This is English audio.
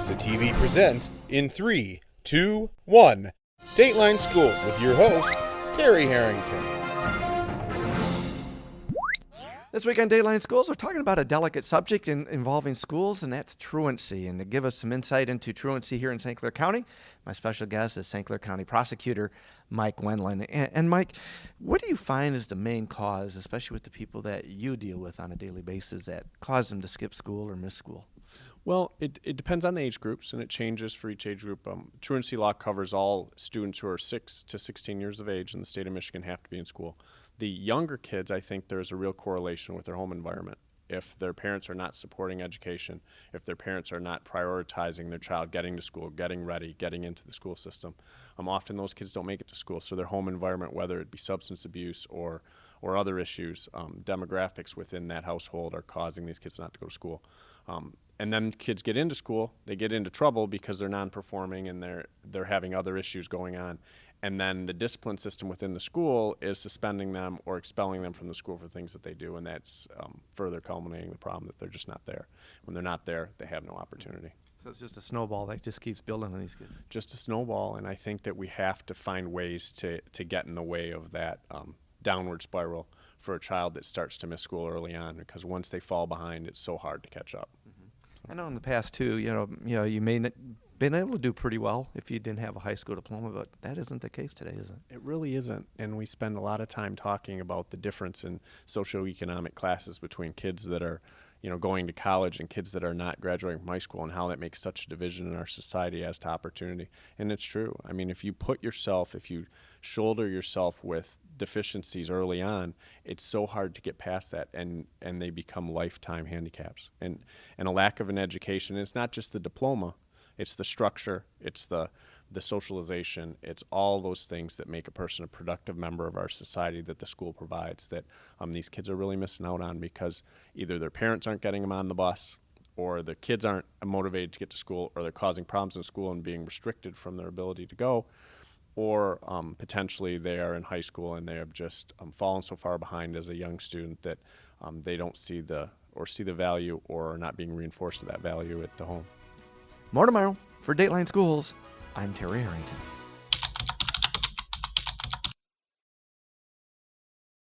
SCCRESA TV presents in 3, 2, 1, Dateline Schools with your host, Terry Harrington. This week on Dateline Schools, we're talking about a delicate subject involving schools, and that's truancy. And to give us some insight into truancy here in St. Clair County, my special guest is St. Clair County Prosecutor Mike Wendling. And Mike, what do you find is the main cause, especially with the people that you deal with on a daily basis, that cause them to skip school or miss school? Well, it depends on the age groups, and it changes for each age group. Truancy law covers all students who are 6 to 16 years of age in the state of Michigan have to be in school. The younger kids, I think there's a real correlation with their home environment. If their parents are not supporting education, if their parents are not prioritizing their child getting to school, getting ready, getting into the school system, often those kids don't make it to school. So their home environment, whether it be substance abuse or other issues, demographics within that household are causing these kids not to go to school. And then kids get into school, they get into trouble because they're non-performing and they're having other issues going on. And then the discipline system within the school is suspending them or expelling them from the school for things that they do, and that's further culminating the problem that they're just not there. When they're not there, they have no opportunity. So it's just a snowball that just keeps building on these kids. Just a snowball, and I think that we have to find ways to get in the way of that downward spiral for a child that starts to miss school early on, because once they fall behind, it's so hard to catch up. I know in the past too, you may not been able to do pretty well if you didn't have a high school diploma, but that isn't the case today, is it? It really isn't, and we spend a lot of time talking about the difference in socioeconomic classes between kids that are, going to college and kids that are not graduating from high school, and how that makes such a division in our society as to opportunity. And it's true. I mean, if you shoulder yourself with deficiencies early on, it's so hard to get past that, and they become lifetime handicaps. And a lack of an education, it's not just the diploma, it's the structure, it's the socialization, it's all those things that make a person a productive member of our society that the school provides that these kids are really missing out on, because either their parents aren't getting them on the bus, or the kids aren't motivated to get to school, or they're causing problems in school and being restricted from their ability to go, or potentially they are in high school and they have just fallen so far behind as a young student that they don't see the value, or are not being reinforced to that value at the home. More tomorrow. For Dateline Schools, I'm Terry Harrington.